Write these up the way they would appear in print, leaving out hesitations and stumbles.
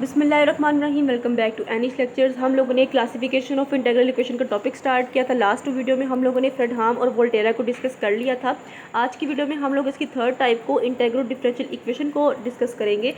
बिस्मिल्लाहिर्रहमानिर्रहीम। Welcome back to Anish lectures. हम लोगों ने क्लासिफिकेशन ऑफ इंटीग्रल इक्वेशन का टॉपिक स्टार्ट किया था। लास्ट वीडियो में हम लोगों ने फ्रेडहाम और वोल्टेरा को डिस्कस कर लिया था। आज की वीडियो में हम लोग इसकी थर्ड टाइप को इंटीग्रल डिफरेंशियल इक्वेशन को डिस्कस करेंगे।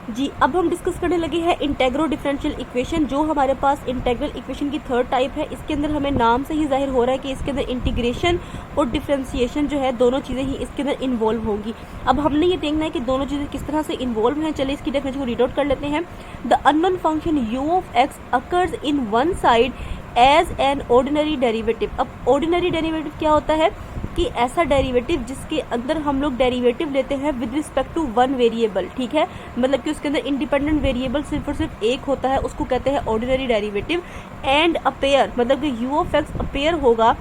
जी, अब हम डिस्कस करने लगे हैं इंटीग्रल डिफरेंशियल इक्वेशन, जो हमारे पास इंटीग्रल इक्वेशन की थर्ड टाइप है। इसके अंदर हमें नाम से ही जाहिर हो रहा है कि इसके अंदर इंटीग्रेशन और डिफरेंशिएशन जो है दोनों चीज़ें ही इसके अंदर इन्वॉल्व होंगी। अब हमने ये देखना है कि दोनों चीज़ें किस तरह से इन्वॉल्व हैं। चलिए इसकी डेफिनेशन को रीड आउट कर लेते हैं। The unknown function u of x occurs in one side as an ordinary derivative. अब ऑर्डिनरी डेरिवेटिव क्या होता है कि ऐसा डेरिवेटिव जिसके अंदर हम लोग डेरिवेटिव लेते हैं with respect to one variable. ठीक है, मतलब कि उसके अंदर इंडिपेंडेंट वेरिएबल सिर्फ और सिर्फ एक होता है, उसको कहते हैं ऑर्डिनरी डेरिवेटिव। एंड अपेयर मतलब कि u ऑफ x अपेयर होगा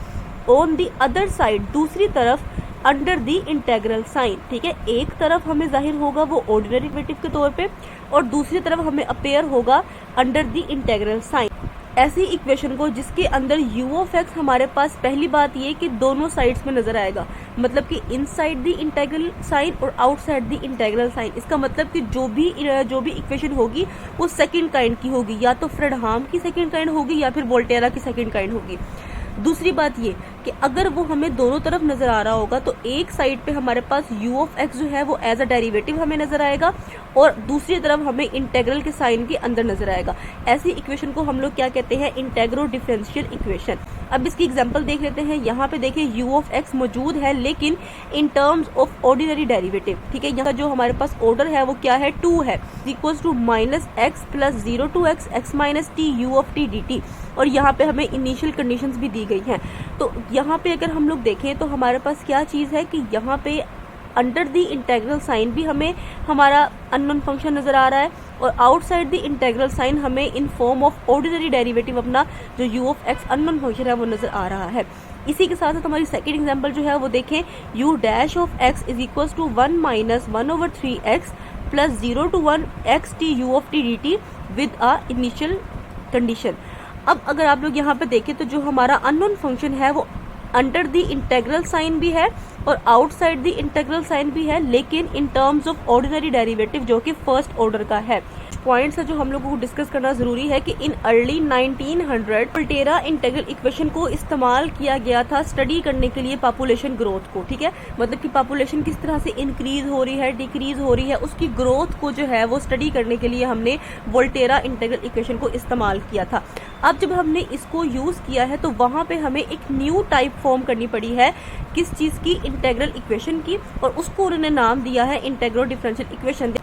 ऑन द अदर साइड, दूसरी तरफ, अंडर द इंटेग्रल साइन। ठीक है, एक तरफ हमें जाहिर होगा वो ऑर्डिनरी डेरिवेटिव के तौर पे और दूसरी तरफ हमें अपेयर होगा अंडर द इंटेग्रल साइन। ऐसी इक्वेशन को जिसके अंदर u ऑफ x हमारे पास पहली बात ये कि दोनों साइड्स में नजर आएगा, मतलब कि इनसाइड द इंटेग्रल साइन और आउटसाइड द इंटेग्रल साइन। इसका मतलब कि जो भी इक्वेशन होगी वो सेकंड काइंड की होगी, या तो फ्रेडहाम की सेकंड काइंड होगी या फिर वोल्टेरा की सेकंड काइंड होगी। दूसरी बात ये कि अगर वो हमें दोनों तरफ नजर आ रहा होगा तो एक साइड पे हमारे पास u ऑफ x जो है वो एज अ डेरिवेटिव हमें नजर आएगा और दूसरी तरफ हमें इंटेग्रल के साइन के अंदर नजर आएगा। ऐसी इक्वेशन को हम लोग क्या कहते हैं, इंटीग्रल डिफरेंशियल इक्वेशन। अब इसकी एग्जांपल देख लेते हैं। यहाँ पे देखिए u ऑफ x मौजूद है लेकिन इन टर्म्स ऑफ ऑर्डिनरी डेरिवेटिव। ठीक है, यहाँ जो हमारे पास ऑर्डर है वो क्या है, 2 है, equals to minus x plus 0 to x minus t u of t dt। और यहाँ पे हमें इनिशियल कंडीशंस भी दी गई हैं। तो यहाँ पे अगर हम लोग देखें तो हमारे पास क्या चीज़ है कि यहाँ पे अंडर द इंटेग्रल साइन भी हमें हमारा अननोन फंक्शन नजर आ रहा है और आउटसाइड द इंटेग्रल साइन हमें in form of ordinary derivative अपना जो u of x unknown function है वो नजर आ रहा है। इसी के साथ साथ हमारी सेकेंड एग्जाम्पल जो है वो देखें, u dash of x is equals to 1 minus 1/3x plus 0 to 1 x t u of t dt with a initial condition. अब अगर आप लोग यहाँ पे देखें तो जो हमारा अननोन फंक्शन है वो अंडर द इंटेग्रल साइन भी है और आउटसाइड द इंटेग्रल साइन भी है, लेकिन इन टर्म्स ऑफ ऑर्डिनरी डेरिवेटिव जो कि फर्स्ट ऑर्डर का है। पॉइंट्स है जो हम लोगों को डिस्कस करना जरूरी है कि in early 1900 Volterra integral equation को इस्तेमाल किया गया था स्टडी करने के लिए पॉपुलेशन ग्रोथ को। ठीक है, मतलब कि पॉपुलेशन किस तरह से इंक्रीज हो रही है, डिक्रीज हो रही है, उसकी ग्रोथ को जो है वो स्टडी करने के लिए हमने वोल्टेरा इंटीग्रल इक्वेशन को इस्तेमाल किया था। अब जब हमने इसको यूज किया है तो वहां पे हमें एक न्यू टाइप फॉर्म करनी पड़ी है किस चीज की, इंटीग्रल इक्वेशन की, और उसको उन्होंने नाम दिया है इंटीग्रल डिफरेंशियल इक्वेशन।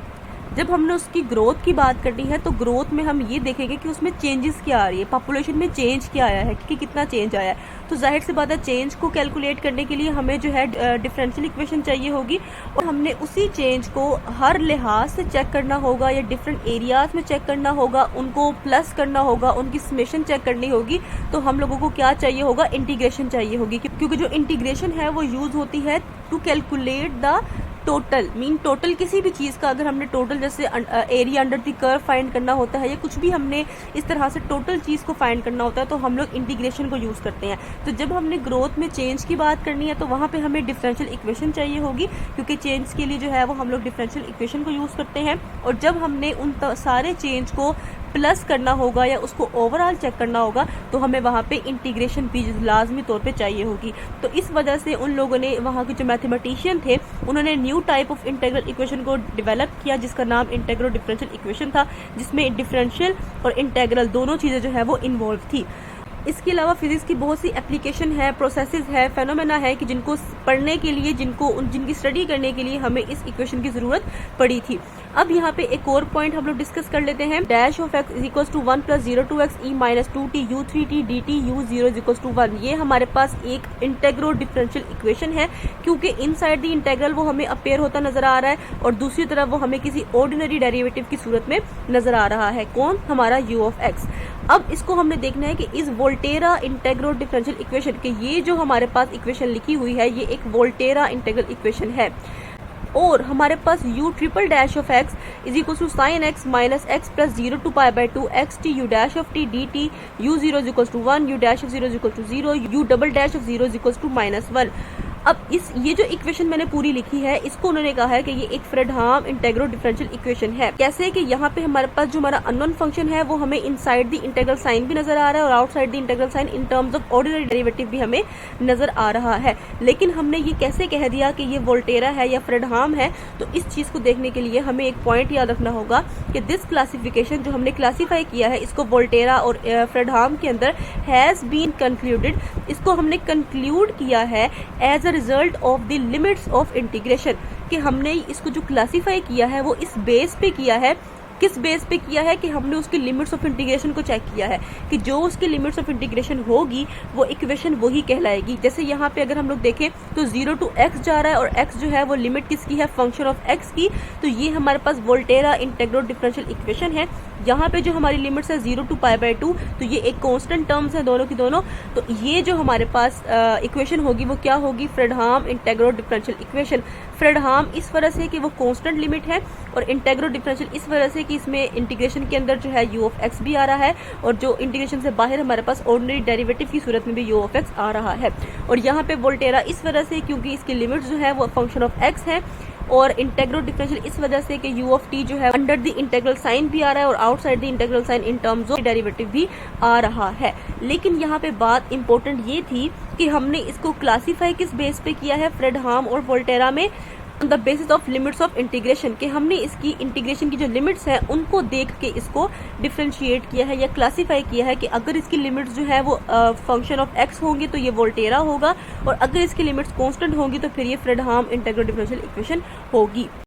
जब हमने उसकी ग्रोथ की बात करनी है तो ग्रोथ में हम ये देखेंगे कि उसमें चेंजेस क्या आ रही है, पॉपुलेशन में चेंज क्या आया है, कि कितना चेंज आया है। तो जाहिर सी बात है चेंज को कैलकुलेट करने के लिए हमें जो है डिफरेंशियल इक्वेशन चाहिए होगी और हमने उसी चेंज को हर लिहाज से चेक करना होगा या डिफरेंट एरियाज में चेक करना होगा, उनको प्लस करना होगा, उनकी समेशन चेक करनी होगी। तो हम लोगों को क्या चाहिए होगा, इंटीग्रेशन चाहिए होगी, क्योंकि जो इंटीग्रेशन है वो यूज होती है to calculate the total. Mean total किसी भी चीज़ का अगर हमने टोटल जैसे area under the curve find करना होता है या कुछ भी हमने इस तरह से टोटल चीज़ को फाइंड करना होता है तो हम लोग इंटीग्रेशन को यूज़ करते हैं। तो जब हमने ग्रोथ में चेंज की बात करनी है तो वहाँ पे हमें डिफरेंशियल इक्वेशन चाहिए होगी, क्योंकि चेंज के लिए जो है वो हम लोग डिफरेंशियल इक्वेशन को यूज़ करते हैं। और जब हमने उन सारे चेंज को प्लस करना होगा या उसको ओवरऑल चेक करना होगा तो हमें वहाँ पे इंटीग्रेशन भी लाजमी तौर पे चाहिए होगी। तो इस वजह से उन लोगों ने, वहाँ के जो मैथमेटिशियन थे, उन्होंने new type of integral equation को डेवलप किया जिसका नाम इंटीग्रल डिफरेंशियल इक्वेशन था, जिसमें डिफरेंशियल और इंटीग्रल दोनों चीज़ें जो है वो इन्वॉल्व थी। इसके अलावा फिजिक्स की बहुत सी एप्लीकेशन है, प्रोसेसेस है, फेनोमेना है कि जिनको पढ़ने के लिए, जिनकी स्टडी करने के लिए हमें इस इक्वेशन की जरूरत पड़ी थी। अब यहाँ पे एक और पॉइंट हम लोग डिस्कस कर लेते हैं। Dash of x is equals to 1 plus 0 to x e minus 2t u 3t dt u 0 is equals to 1। ये हमारे पास एक इंटीग्रल डिफरेंशियल इक्वेशन है, क्योंकि इनसाइड द इंटीग्रल वो हमें अपेयर होता नजर आ रहा है और दूसरी तरफ वो हमें किसी ऑर्डिनरी डेरिवेटिव की सूरत में नजर आ रहा है। कौन, हमारा u ऑफ x। अब इसको हमने देखना है कि इस वोल्टेरा इंटीग्रल डिफरेंशियल इक्वेशन के, ये जो हमारे पास इक्वेशन लिखी हुई है ये एक वोल्टेरा इंटीग्रल इक्वेशन है। और हमारे पास u triple dash of x is equal to sine x minus x plus 0 to pi by 2 x t u dash of t d t u0 is equal to 1 u dash of 0 is equal to 0 u double dash of 0 is equal to -1। अब ये जो equation मैंने पूरी लिखी है इसको उन्होंने कहा है कि ये एक फ्रेडहाम इंटेग्रो डिफरेंशियल इक्वेशन है। कैसे कि यहाँ पे हमारे पास जो हमारा अननोन फंक्शन है वो हमें इनसाइड द इंटीग्रल साइन भी नजर आ रहा है और outside the integral sign in terms of ordinary derivative भी हमें नजर आ रहा है। लेकिन हमने ये कैसे कह दिया कि ये वोल्टेरा है या फ्रेडहाम है, तो इस चीज को देखने के लिए हमें एक पॉइंट याद रखना होगा कि दिस क्लासिफिकेशन जो हमने क्लासीफाई किया है इसको वोल्टेरा और फ्रेडहाम के अंदर हैज बीन कंक्लूडेड, इसको हमने कंक्लूड किया है as a result of the limits of integration, कि हमने इसको जो क्लासीफाई किया है वो इस बेस पे किया है। किस बेस पे किया है कि हमने उसकी लिमिट्स ऑफ इंटीग्रेशन को चेक किया है कि जो उसकी लिमिट्स ऑफ इंटीग्रेशन होगी वो इक्वेशन वही कहलाएगी। जैसे यहाँ पे अगर हम लोग देखें तो 0 टू x जा रहा है और x जो है वो लिमिट किसकी है, फंक्शन ऑफ x की, तो ये हमारे पास वोल्टेरा इंटेग्रो डिफरेंशियल इक्वेशन है। यहाँ पे जो हमारी लिमिट्स है 0 टू पाई बाई 2, तो ये एक कांस्टेंट टर्म्स है दोनों की दोनों, तो ये जो हमारे पास इक्वेशन होगी वो क्या होगी, फ्रेडहाम इंटेग्रो डिफरेंशियल इक्वेशन। फ्रेडहाम इस वजह से कि वो कांस्टेंट लिमिट है और इंटेग्रो डिफरेंशियल इस वजह से कि इसमें इंटीग्रेशन के अंदर जो है u ऑफ x भी आ रहा है और जो इंटीग्रेशन से बाहर हमारे पास ऑर्डिनरी डेरिवेटिव की सूरत में भी u ऑफ x आ रहा है। और यहाँ पे वोल्टेरा इस वजह से क्योंकि इसकी लिमिट जो है वो फंक्शन ऑफ x है और इंटेग्रो डिफरेंशियल इस वजह से कि u ऑफ t जो है अंडर द इंटेग्रल साइन भी आ रहा है और outside the integral sign in terms of derivative भी आ रहा है। लेकिन यहाँ पे बात इंपॉर्टेंट ये थी कि हमने इसको क्लासीफाई किस बेस पे किया है फ्रेडहाम और वोल्टेरा में, on the basis of limits of integration, कि हमने इसकी इंटीग्रेशन की जो लिमिट्स हैं उनको देख के इसको डिफरेंशिएट किया है या क्लासीफाई किया है कि अगर इसकी लिमिट्स जो है वो फंक्शन ऑफ x होंगी तो ये वोल्टेरा होगा और अगर इसकी लिमिट्स कांस्टेंट होंगी तो फिर ये फ्रेडहाम इंटेग्रल डिफरेंशियल इक्वेशन होगी।